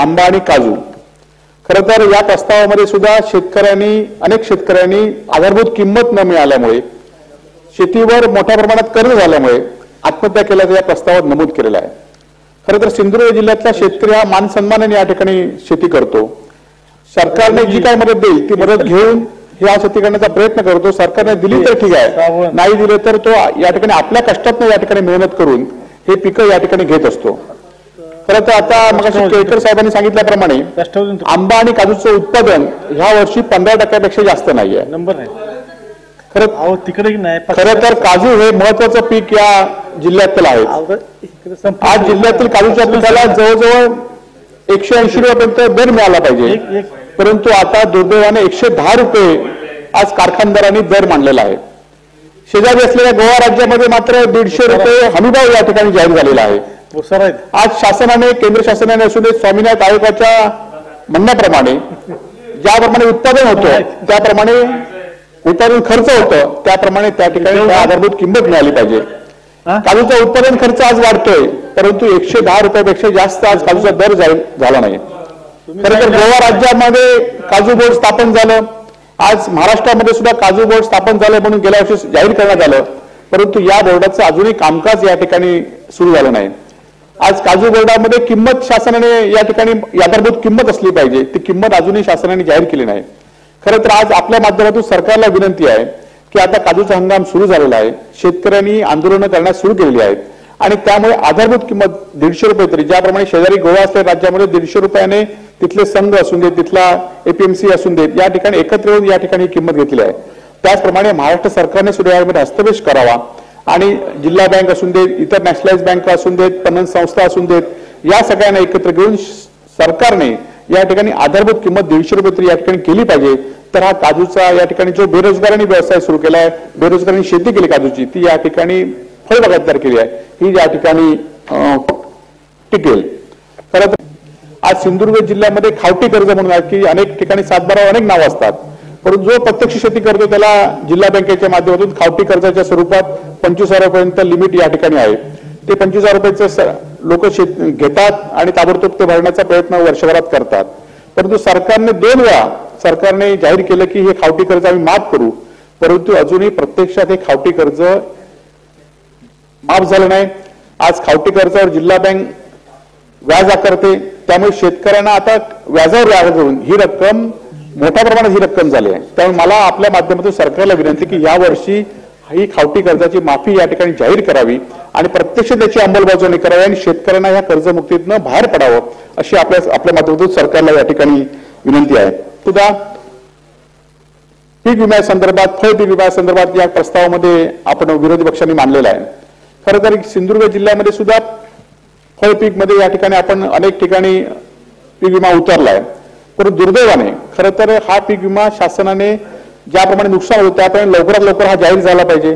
आंबा आणि काजू। खरं तर या प्रस्तावामध्ये सुद्धा अनेक शेतकऱ्यांनी आधारभूत किंमत न मिळाल्यामुळे शेतीवर मोठ्या प्रमाणात कर्ज झाल्यामुळे आत्महत्या केल्याचं या प्रस्तावात नमूद केलेलं आहे। खरं तर सिंधुदुर्ग जिल्ह्यातला शेतकरी हा मान सन्मानाने या ठिकाणी शेती करतो। सरकारने जी काही मदत देईल ती मदत घेऊन हा शेती करण्याचा प्रयत्न करतो। सरकारने दिली तर ठीक आहे, नाही दिले तर तो या ठिकाणी आपल्या कष्टातून या ठिकाणी मेहनत करून हे पिकं या ठिकाणी घेत असतो। खरं तर आता मगाशी केळकर साहेबांनी सांगितल्याप्रमाणे आंबा आणि काजूचं उत्पादन ह्या वर्षी 15% जास्त नाहीये। खरं तर काजू हे महत्वाचं पीक या जिल्ह्यातील आहे। आज जिल्ह्यातील काजूच्या पिकाला जवळजवळ 180 रुपयापर्यंत दर मिळाला पाहिजे, परंतु आता दुर्दैवाने 110 रुपये आज कारखानदारांनी दर मांडलेला आहे। शेजारी असलेल्या गोवा राज्यामध्ये मात्र 150 रुपये हमीभाव या ठिकाणी जाहीर झालेला आहे। आज शासनाने, केंद्र शासनाने असू दे, स्वामीनाथन आयोगाच्या म्हणण्याप्रमाणे ज्याप्रमाणे उत्पादन होतं त्याप्रमाणे उत्पादन खर्च होतं त्याप्रमाणे त्या ठिकाणी आधारभूत किंमत मिळाली पाहिजे। काजूचा उत्पादन खर्च आज वाढतोय, परंतु 110 रुपयापेक्षा जास्त आज काजूचा दर झाला नाही। खरं तर गोवा राज्यामध्ये काजू बोर्ड स्थापन झालं, आज महाराष्ट्रामध्ये सुद्धा काजू बोर्ड स्थापन झालं म्हणून गेल्या वर्षी जाहीर करण्यात आलं, परंतु या बोर्डाचं अजूनही कामकाज या ठिकाणी सुरू झालं नाही। आज काजू बोर्डामध्ये किंमत शासनाने या ठिकाणी आधारभूत किंमत असली पाहिजे, ती किंमत अजूनही शासनाने जाहीर केली नाही। खरं तर आज आपल्या माध्यमातून सरकारला विनंती आहे की आता काजूचा हंगाम सुरू झालेला आहे, शेतकऱ्यांनी आंदोलनं करण्यास सुरू केलेली आहेत आणि त्यामुळे आधारभूत किंमत 150 रुपये तरी, ज्याप्रमाणे शेजारी गोवा असलेल्या राज्यामध्ये 150 रुपयाने तिथले संघ असून देत, तिथला एपीएमसी असून देत, या ठिकाणी एकत्र येऊन या ठिकाणी किंमत घेतली आहे। त्याचप्रमाणे महाराष्ट्र सरकारने सुद्धा यामध्ये हस्तक्षेप करावा आणि जिल्हा बँक असून देत, इतर नॅशनलाइज बँक असून देत, पणन संस्था असून देत, या सगळ्यांना एकत्र घेऊन सरकारने या ठिकाणी आधारभूत किंमत 150 रुपये तरी या ठिकाणी केली पाहिजे। तर हा काजूचा या ठिकाणी जो बेरोजगारांनी व्यवसाय सुरू केला आहे, बेरोजगारांनी शेती केली काजूची, ती या ठिकाणी फळबागायतदार केली आहे, ही या ठिकाणी टिकेल। खरं तर आज सिंधुदुर्ग जिल्ह्यामध्ये खावटी कर्ज म्हणून आहे की अनेक ठिकाणी 7-12 अनेक नावं असतात, परंतु जो प्रत्यक्ष शेती करतो त्याला जिल्हा बँकेच्या माध्यमातून खावटी कर्जाच्या स्वरूपात 25,000 रुपयांपर्यंत लिमिट या ठिकाणी आहे। ते 25,000 रुपयाचं लोक घेतात आणि ताबडतोब ते भरण्याचा प्रयत्न वर्षभरात करतात, परंतु सरकारने 2 वेळा सरकारने जाहीर केलं की हे खावटी कर्ज आम्ही माफ करू, परंतु अजूनही प्रत्यक्षात हे खावटी कर्ज माफ झालं नाही। आज खावटी कर्जावर जिल्हा बँक व्याज आकारते, त्यामुळे शेतकऱ्यांना आता व्याजावर व्याज करून ही रक्कम मोठ्या प्रमाणात ही रक्कम झाली आहे। त्यामुळे मला आपल्या माध्यमातून सरकारला विनंती की यावर्षी ही खावटी कर्जाची माफी या ठिकाणी जाहीर करावी आणि प्रत्यक्ष त्याची अंमलबजावणी करावी आणि शेतकऱ्यांना या कर्जमुक्तीतनं बाहेर पडावं अशी आपल्या माध्यमातून सरकारला या ठिकाणी विनंती आहे। सुद्धा पीक विम्यासंदर्भात, फळ पीक विम्यासंदर्भात या प्रस्तावामध्ये आपण विरोधी पक्षांनी मांडलेला आहे। खरं तर सिंधुदुर्ग जिल्ह्यामध्ये सुद्धा फळ पीक मध्ये या ठिकाणी आपण अनेक ठिकाणी पीक विमा उतरलाय, परंतु दुर्दैवाने खरं तर हा पीक विमा शासनाने ज्याप्रमाणे नुकसान होतं त्याप्रमाणे लवकरात लवकर हा जाहीर झाला पाहिजे।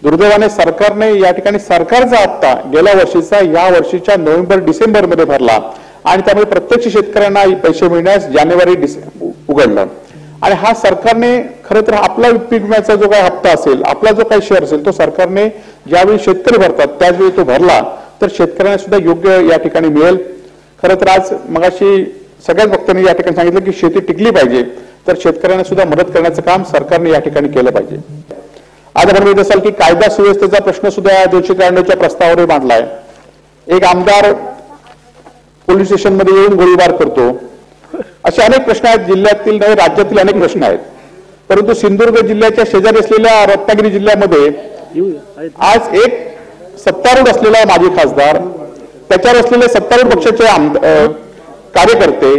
दुर्दैवाने सरकारने या ठिकाणी सरकारचा हप्ता गेल्या वर्षीचा या वर्षीच्या नोव्हेंबर-डिसेंबर मध्ये भरला आणि त्यामुळे प्रत्यक्ष शेतकऱ्यांना पैसे मिळण्यास जानेवारी उघडलं आणि हा सरकारने खरं तर आपला पीक विम्याचा जो काही हप्ता असेल, आपला जो काही शेअर असेल, तो सरकारने ज्यावेळी शेतकरी भरतात त्याचवेळी तो भरला तर शेतकऱ्यांना सुद्धा योग्य या ठिकाणी मिळेल। खरं तर आज मगाशी सगळ्याच वक्त्यांनी या ठिकाणी सांगितलं की शेती टिकली पाहिजे, तर शेतकऱ्यांना सुद्धा मदत करण्याचं काम सरकारने या ठिकाणी केलं पाहिजे। आज आपण बघत असाल की कायदा सुव्यवस्थेचा प्रश्न सुद्धा 293च्या प्रस्तावावर मांडलाय। एक आमदार पोलीस स्टेशनमध्ये येऊन गोळीबार करतो, असे अनेक प्रश्न आहेत, जिल्ह्यातील नाही राज्यातील अनेक प्रश्न आहेत, परंतु सिंधुदुर्ग जिल्ह्याच्या शेजारी असलेल्या रत्नागिरी जिल्ह्यामध्ये आज एक सत्तारूढ असलेला माजी खासदार, त्याच्यावर असलेले सत्तारूढ पक्षाचे कार्यकर्ते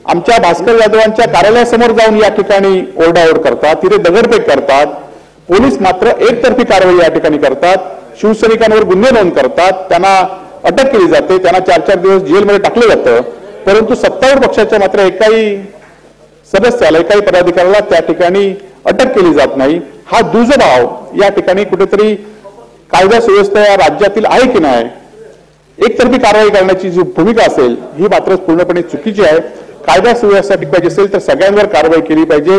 आमच्या भास्कर जाधवांच्या कार्यालयासमोर जाऊन या ठिकाणी ओरडाओरड करतात, तिथे दगडफेक करतात, पोलीस मात्र एकतर्फी कारवाई या ठिकाणी करतात, शिवसैनिकांवर गुन्हे नोंद करतात, त्यांना अटक केली जाते, त्यांना 4-4 दिवस जेलमध्ये टाकलं जातं, परंतु सत्तारूढ पक्षाच्या मात्र एकाही सदस्याला, एकाही पदाधिकाऱ्याला त्या ठिकाणी अटक केली जात नाही। हा दुजभाव या ठिकाणी कुठेतरी कायदा सुव्यवस्था या राज्यातील आहे की नाही, एकतर्फी कारवाई करण्याची जी भूमिका असेल ही मात्र पूर्णपणे चुकीची आहे। कायदा सुव्यवस्था टिकवायची असेल तर सगळ्यांवर कारवाई केली पाहिजे।